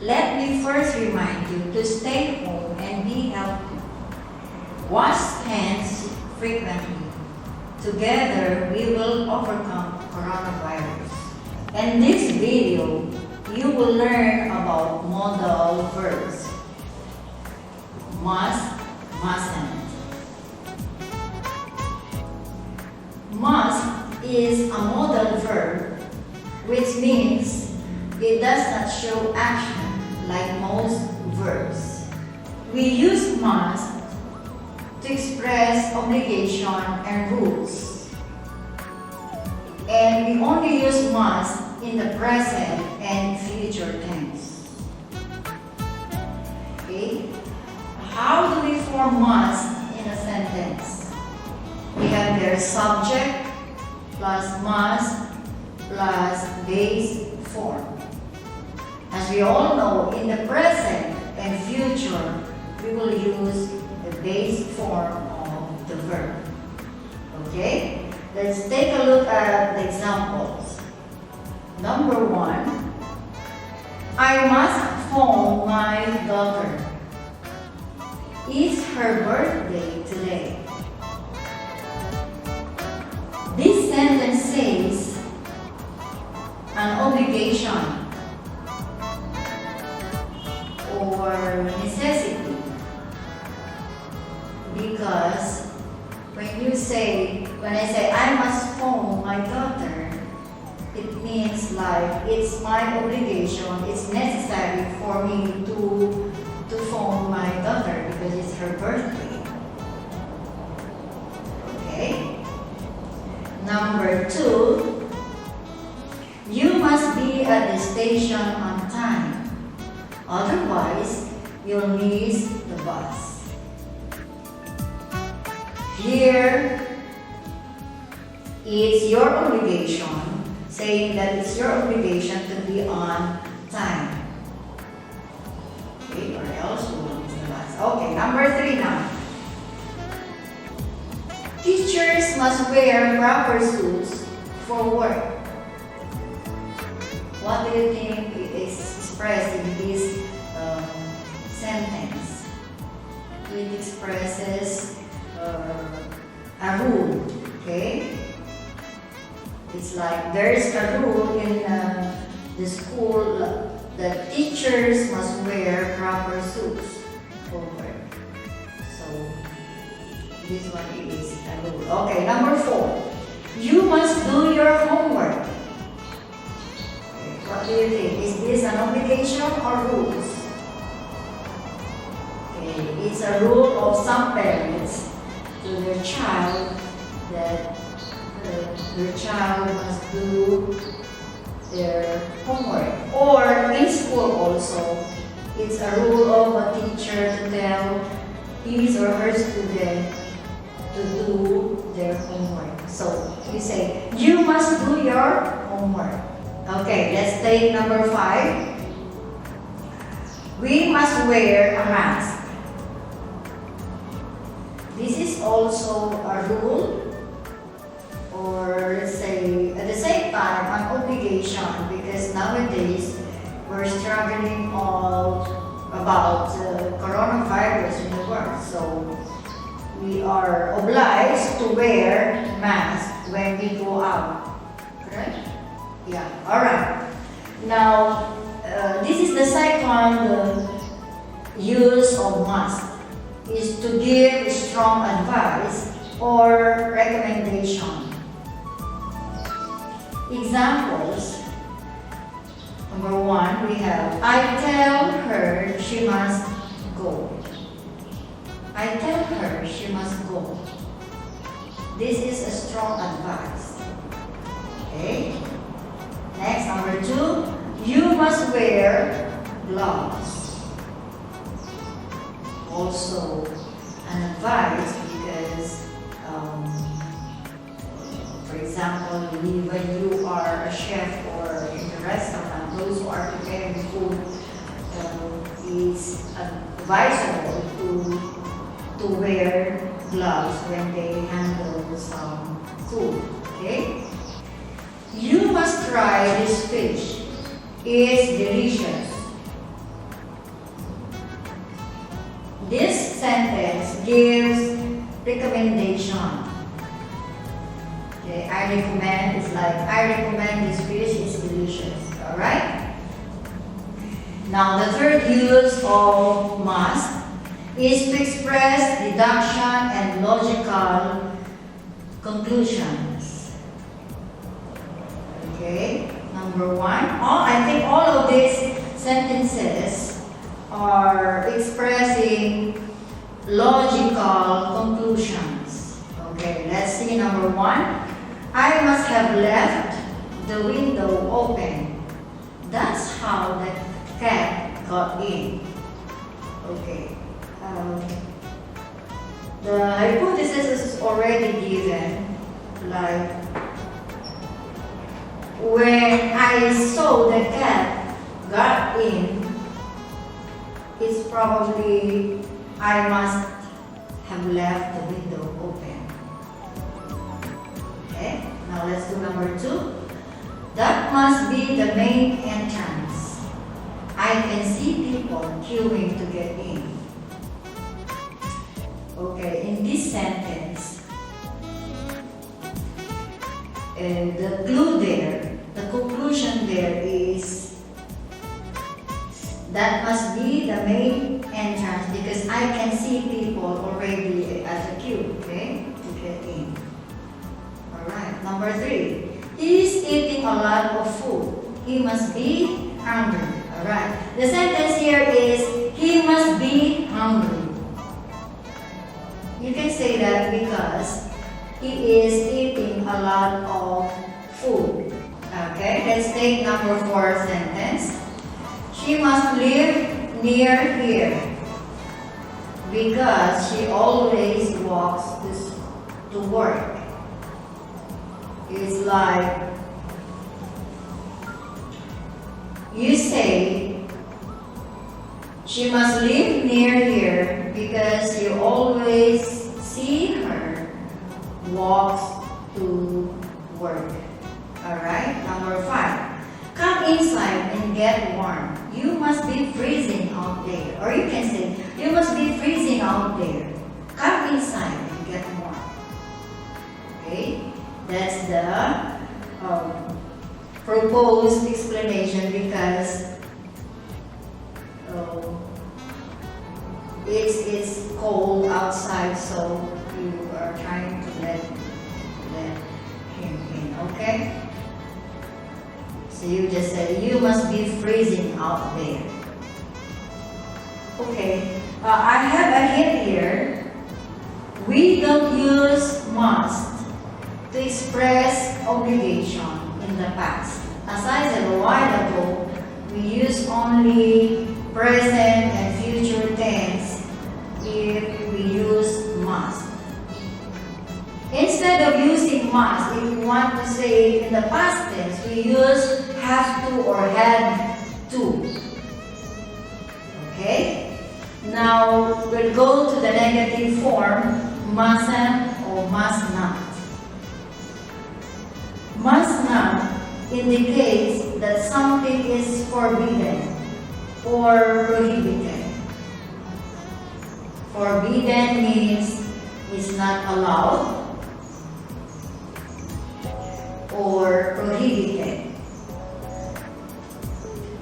let me first remind you to stay home and be healthy. Wash hands frequently. Together, we will overcome coronavirus. In this video, you will learn about modal verbs. Must, mustn't. Must is a modal verb, which means it does not show action like most verbs. We use must to express obligation and rules. And we only use must in the present and future tense. Okay? How do we form must in a sentence? We have their subject plus must plus base form. As we all know, in the present and future, we will use the base form of the verb. Okay? Let's take a look at the examples. Number 1, I must phone my daughter. It's her birthday today. This sentence says an obligation or necessity, because when I say I must phone my daughter, it means like it's my obligation, it's necessary for me to phone my daughter because it's her birthday. Okay? Number 2, you must be at the station on time. Otherwise, you'll miss the bus. Here, it's your obligation, saying that it's your obligation to be on time. Okay, or else you will miss the bus. Okay, number 3 now. Teachers must wear proper suits for work. What do you think is expressed in this sentence? It expresses a rule, okay? It's like there's a rule in the school that teachers must wear proper suits for work. So this one is a rule. Okay, number 4. You must do your homework. Okay, what do you think? Is this an obligation or rules? Okay, it's a rule of some parents to their child that their child must do their homework. Or in school also, it's a rule of a teacher to tell his or her student to do their homework. So we say, you must do your homework. Okay, let's take number 5. We must wear a mask. This is also a rule, or let's say at the same time an obligation, because nowadays we're struggling all about coronavirus in the world. So we are obliged to wear masks when we go out. Correct? Yeah. Alright. Now, this is the second use of must, is to give strong advice or recommendation. Examples. Number 1, we have, I tell her she must go. I tell her she must go. This is a strong advice. Okay? Next, number 2, you must wear gloves. Also an advice because, for example, when you are a chef or in the restaurant, those who are preparing food, it's advisable to wear gloves when they handle some food. Okay? You must try this fish. It's delicious. Also, an advice because when you are a chef or in the restaurant, those who are preparing food, it's advisable to wear gloves when they handle some food. Okay? You must try this fish. It's delicious. Also, an advice because when you are a chef or in the restaurant, those who are preparing food, it's advisable to wear gloves when they handle some food. Okay? You must try this fish. gives recommendation. Okay, I recommend is like, I recommend this fish is delicious. Alright? Now the third use of must is to express deduction and logical conclusions. Okay, number one. I think all of these sentences are expressing logical conclusions. Okay, let's see number one. I must have left the window open. That's how the cat got in. Okay. The hypothesis is already given, like when I saw the cat got in, it's probably I must have left the window open. Okay, now let's do number two. That must be the main entrance. I can see people queuing to get in. Okay, in this sentence, the clue there, the conclusion there is that must be the main entrance because I can see people already at the queue, okay, to get in. Alright, number three. He is eating a lot of food. He must be hungry. Alright, the sentence here is he must be hungry. You can say that because he is eating a lot of food. Okay, let's take number four sentence. She must live near here because she always walks to work. It's like you say she must live near here because you always see her walks to work. Alright, number five. Come inside and get warm. You must be freezing out there. Or you can say, you must be freezing out there. Come inside and get warm. Okay, that's the proposed explanation because it's cold outside, so you are trying to let him in, okay? So you just say, you must be freezing out there. Okay, I have a hint here. We don't use must to express obligation in the past. As I said a while ago, we use only present and future tense if we use must. Instead of using must, if we want to say in the past tense, we use have to or had to. Okay? Now, we'll go to the negative form, mustn't or must not. Must not indicates that something is forbidden or prohibited. Forbidden means it's not allowed or prohibited.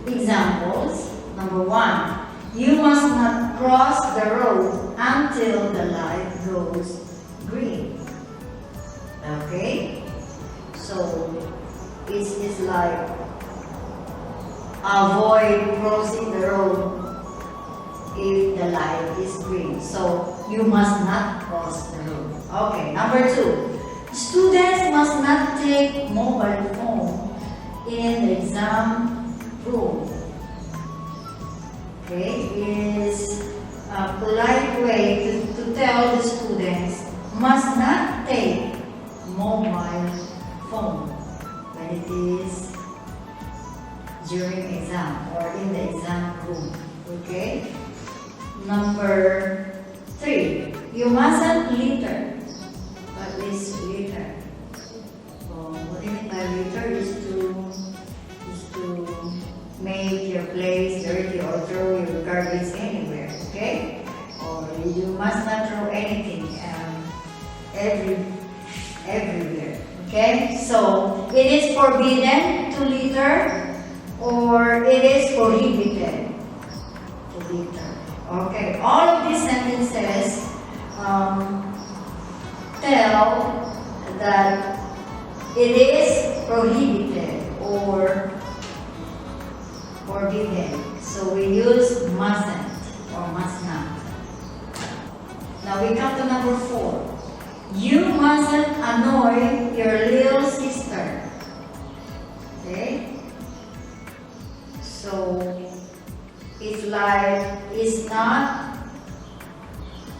Examples. Number one, you must not cross the road until the light goes green. Okay? So, it's like avoid crossing the road if the light is green. So, you must not cross the road. Okay, number two. Students must not take mobile phone in the exam room. Okay, is a polite way to tell the students must not take mobile phone when it is during exam or in the exam room. Okay. Number three, you mustn't litter. What is litter? What do you mean by litter is to make your place dirty or throw your garbage anywhere. Okay. or you must not throw anything everywhere. Okay, so it is forbidden to litter or it is prohibited to litter. Okay, all of these sentences tell that it is prohibited or forbidden. So we use mustn't or must not. Now we come to number 4. You mustn't annoy your little sister. Okay? So it's like it's not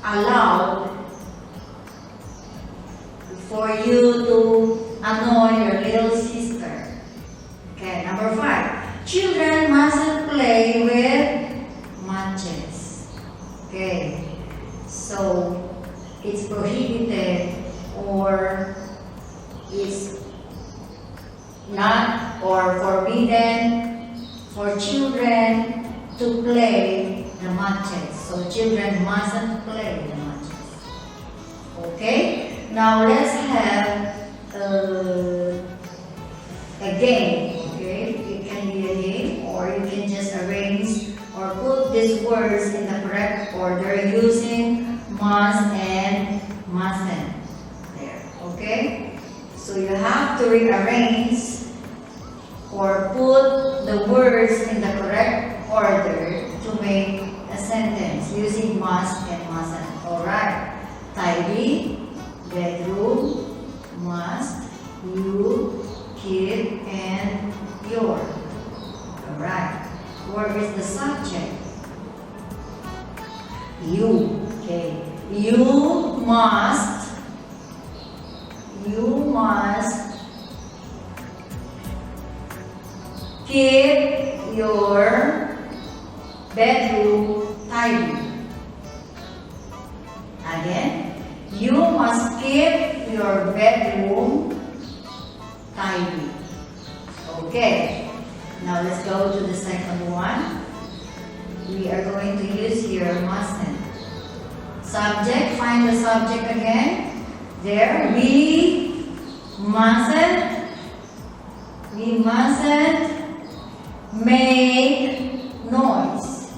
allowed for you to annoy your little sister. Okay, number 5. Children mustn't play with matches. Okay, so it's prohibited or it's not or forbidden for children to play the matches. So children mustn't play the matches. Okay, now let's have a game. Okay, it can be a game or you can just arrange or put these words in the correct order using must and mustn't there. Okay, so you have to rearrange or put the words in the correct order to make a sentence using must and mustn't. Alright, tidy, bedroom, must, you, kid, and your. Alright, where is the subject? You. Okay, you must keep your bedroom tidy. Again, you must keep your bedroom tidy. Okay, now let's go to the second one. We are going to use here mustn't. Subject, find the subject again. There, we mustn't make noise.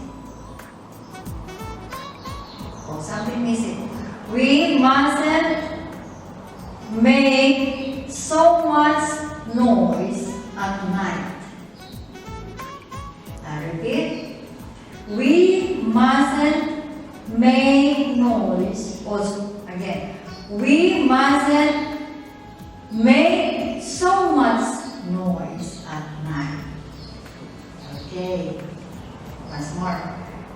Oh, something missing. We mustn't make so much noise at night. I repeat. We mustn't make noise. Also, again. We mustn't make so much noise at night. Okay. Once more.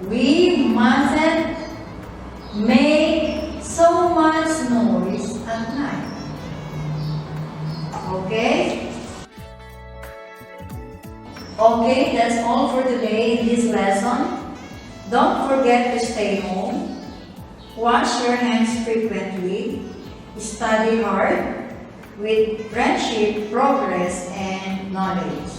We mustn't make so much noise at night. Okay? Okay, that's all for today in this lesson. Don't forget to stay home. Wash your hands frequently. Study hard with friendship, progress, and knowledge.